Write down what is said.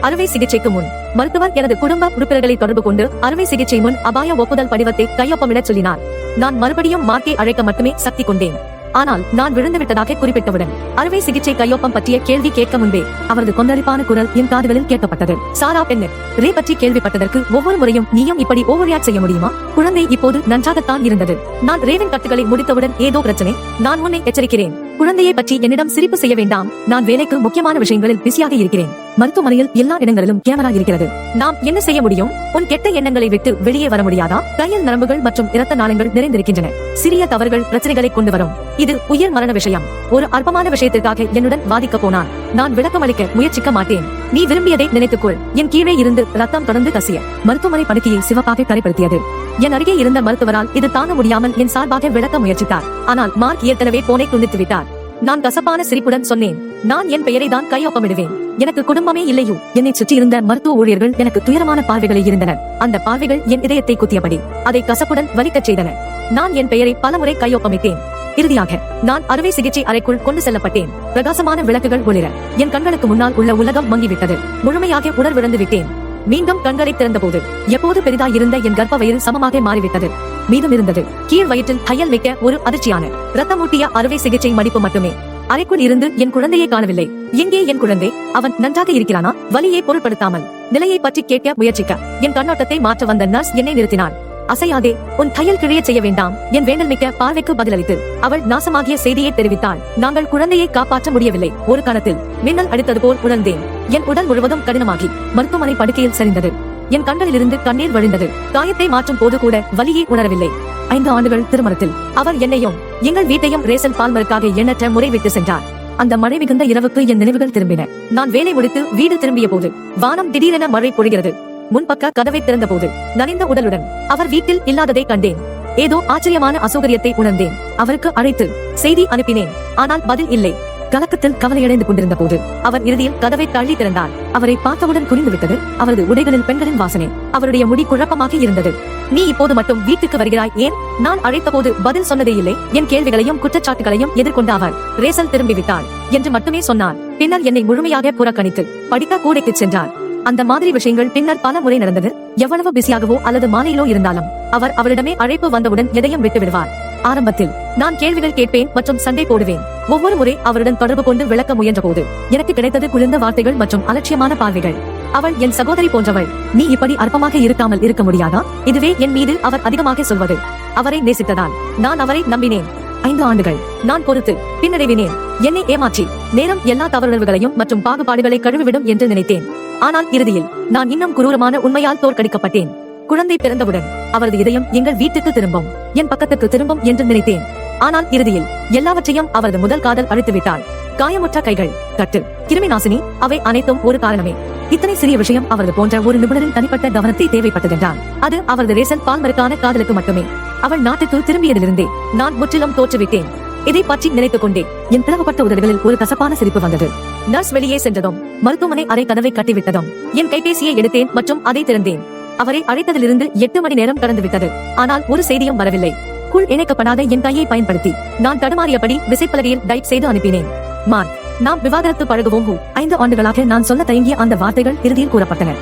அறுவை சிகிச்சைக்கு முன் மருத்துவர் எனது குடும்ப உறுப்பினர்களை தொடர்பு கொண்டு அறுவை சிகிச்சை முன் அபாய ஒப்புதல் படிவத்தை கையொப்பமிடச் சொல்லினார். நான் மறுபடியும் மார்க்கை அழைக்க மட்டுமே சக்தி கொண்டேன். ஆனால் நான் விழுந்துவிட்டதாக குறிப்பிட்டவுடன் அறுவை சிகிச்சை கையொப்பம் பற்றிய கேள்வி கேட்க முன்பே அவரது கொந்தளிப்பான குரல் என் காதுகளில் கேட்கப்பட்டது. சாரா பென்னெட், ரே பற்றி கேள்விப்பட்டதற்கு ஒவ்வொரு முறையும் நீயும் இப்படி ஓவர்ரியாக்ட் செய்ய முடியுமா? குழந்தை இப்போது நன்றாகத்தான் இருந்தது. நான் ரேவின் கட்டுகளை முடித்தவுடன் ஏதோ பிரச்சனை. நான் உன்னை எச்சரிக்கிறேன். குழந்தையை பற்றி என்னிடம் சிரிப்பு செய்ய வேண்டாம். நான் வேலைக்கு முக்கியமான விஷயங்களில் பிஸியாக இருக்கிறேன். மருத்துவமனையில் எல்லா இடங்களிலும் கேமரா இருக்கிறது. நாம் என்ன செய்ய முடியும்? உன் கெட்ட எண்ணங்களை விட்டு வெளியே வர முடியாதா? கையில் நரம்புகள் மற்றும் இரத்த நாளங்கள் நிறைந்திருக்கின்றன. சிறிய தவறுகள் பிரச்சனைகளை கொண்டு வரும். இது உயிர் மரண விஷயம். ஒரு அற்பமான விஷயத்திற்காக என்னுடன் வாதிக்க போனான். நான் விளக்கமளிக்க முயற்சிக்க மாட்டேன். நீ விரும்பியதை நினைத்துக்கொள். என் கீழே இருந்து ரத்தம் தொடர்ந்து கசிய மருத்துவமனை படுக்கையை சிவப்பாக கரைப்படுத்தியது. என் அருகே இருந்த மருத்துவரால் இது தாங்க முடியாமல் என் சார்பாக விளக்க முயற்சித்தார். ஆனால் மார்க் ஏற்கனவே போனை துண்டித்து விட்டார். நான் கசப்பான சிரிப்புடன் சொன்னேன், நான் என் பெயரை தான் கையொப்பமிடுவேன். எனக்கு குடும்பமே இல்லையோ? என்னை சுற்றி இருந்த மருத்துவ ஊழியர்கள் எனக்கு துயரமான பார்வைகளை இருந்தனர். அந்த பார்வைகள் என் இதயத்தை குத்தியபடி அதை கசப்புடன் வலிக்கச் செய்தன. நான் என் பெயரை பலமுறை கையொப்பமிட்டேன். இறுதியாக நான் அறுவை சிகிச்சை அறைக்குள் கொண்டு செல்லப்பட்டேன். பிரகாசமான விளக்குகள் ஒளிர என் கண்களுக்கு முன்னால் உள்ள உலகம் மங்கிவிட்டது. முழுமையாக உணர்விழந்து விட்டேன். மீண்டும் கண்களை திறந்தபோது எப்போது பெரிதாய் இருந்த என் கர்ப்ப வயிறு சமமாக மாறிவிட்டது. மீதம் இருந்தது கீழ் வயிற்றில் தையல் வைக்க ஒரு அதிர்ச்சியான ரத்தமூட்டிய அறுவை சிகிச்சை மடிப்பு மட்டுமே. அறைக்குள் இருந்து என் குழந்தையை காணவில்லை. எங்கே என் குழந்தை? அவன் நன்றாக இருக்கிறானா? வலியை பொருட்படுத்தாமல் நிலையை பற்றி கேட்க முயற்சிக்க என் கண்ணோட்டத்தை மாற்ற வந்த நர்ஸ் என்னை நிறுத்தினாள். அசையாதே, உன் தையல் கிழிய செய்ய வேண்டாம். என் வேண்டல் மிக்க பார்வைக்கு பதிலளித்து அவள் நாசமாகிய செய்தியை தெரிவித்தாள். நாங்கள் குழந்தையை காப்பாற்ற முடியவில்லை. ஒரு கணத்தில் மின்னல் அடித்தது போல் உணர்ந்தேன். என் உடல் முழுவதும் கடினமாகி மருத்துவமனை படுக்கையில் சரிந்தது. என் கண்களிலிருந்து கண்ணீர் வழிந்தது. காயத்தை மாற்றும் போது கூட வலியை உணரவில்லை. 5 ஆண்டுகள் திருமணத்தில் அவர் என்னையும் எங்கள் வீட்டையும் ரேசல் பால்மருக்காக எண்ணற்ற முறை விட்டு சென்றார். அந்த மழை மிகுந்த இரவுக்கு என் நினைவுகள் திரும்பின. நான் வேலை முடித்து வீடு திரும்பிய போது வானம் திடீரென மழை பொழிகிறது. முன்பக்க கதவை திறந்த போது நனைந்த உடலுடன் அவர் வீட்டில் இல்லாததை கண்டேன். ஏதோ ஆச்சரியமான அசௌகரியத்தை உணர்ந்தேன். அவருக்கு அழைத்து செய்தி அனுப்பினேன். ஆனால் பதில் இல்லை. கலக்கத்தில் கவலையடைந்து கொண்டிருந்த போது அவர் இறுதியில் கதவை தள்ளி திறந்தார். அவரை பார்த்தவுடன் புரிந்துவிட்டது. அவரது உடைகளில் பெண்களின் வாசனை. அவருடைய முடி குழப்பமாக இருந்தது. நீ இப்போது மட்டும் வீட்டுக்கு வருகிறாய் ஏன்? நான் அழைத்த போது பதில் சொன்னதே இல்லை. என் கேள்விகளையும் குற்றச்சாட்டுகளையும் எதிர்கொண்ட அவர் ரேசல் திரும்பிவிட்டாள் என்று மட்டுமே சொன்னார். பின்னர் என்னை முழுமையாக புறக்கணித்து படிக்க கூடைக்கு சென்றார். அந்த மாதிரி விஷயங்கள் பின்னர் பல முறை நடந்தது. எவ்வளவு பிஸியாகவோ அல்லது மாலையிலோ இருந்தாலும் அவர் அவரிடமே அழைப்பு வந்தவுடன் எதையும் விட்டு விடுவார். ஆரம்பத்தில் நான் கேள்விகள் கேட்பேன் மற்றும் சண்டை போடுவேன். ஒவ்வொரு முறை அவருடன் தொடர்பு கொண்டு விளக்க முயன்ற போது எனக்கு கிடைத்தது குளிர்ந்த வார்த்தைகள் மற்றும் அலட்சியமான பார்வைகள். அவள் என் சகோதரி போன்றவள். நீ இப்படி அற்பமாக இருக்காமல் இருக்க முடியாதா? இதுவே என் மீது அவர் அதிகமாக சொல்வது. அவரை நேசித்ததால் நான் அவரை நம்பினேன். 5 ஆண்டுகள் நான் பொறுத்து பின்னடைவினேன். என்னை ஏமாற்றி நேரம் எல்லா தவறுகளையும் மற்றும் பாகுபாடுகளை கழுவிவிடும் என்று நினைத்தேன். ஆனால் இறுதியில் நான் இன்னும் குரூரமான உண்மையால் தோற்கடிக்கப்பட்டேன். குழந்தை பிறந்தவுடன் அவரது இதயம் எங்கள் வீட்டுக்கு திரும்பும், என் பக்கத்துக்கு திரும்பும் என்று நினைத்தேன். ஆனால் இறுதியில் எல்லாவற்றையும் அவரது முதல் காதல் அழித்துவிட்டாள். காயமுற்ற கைகள், கட்டு, கிருமி நாசினி, அவை அனைத்தும் ஒரு காரணமே. இத்தனை சிறிய விஷயம் அவரது போன்ற ஒரு நிபுணரின் தனிப்பட்ட கவனத்தை தேவைப்பட்டதென்றால் அது அவரது ரேசல் பால்மருக்கான காதலுக்கு மட்டுமே. அவள் நாட்டுக்கு திரும்பியதிலிருந்தே நான் முற்றிலும் தோற்றுவிட்டேன். இதை பற்றி நினைத்துக் கொண்டே என் பிளவுபட்ட உதடுகளில் ஒரு கசப்பான சிரிப்பு வந்தது. நர்ஸ் வெளியே சென்றதும் மருத்துவமனை அறை கதவை கட்டிவிட்டதும் என் கைபேசியை எடுத்தேன் மற்றும் அதை திறந்தேன். அவரை அழைத்ததிலிருந்து 8 மணி நேரம் கடந்து விட்டது. ஆனால் ஒரு செய்தியும் வரவில்லை. குள் இணைக்கப்படாத என் கையை பயன்படுத்தி நான் தடுமாறியபடி விசைப்பலகையில் டைப் செய்து அனுப்பினேன். மார்க், நாம் விவாகரத்து பழகுவோம். 5 ஆண்டுகளாக நான் சொல்ல தயங்கிய அந்த வார்த்தைகள் இறுதியில் கூறப்பட்டன.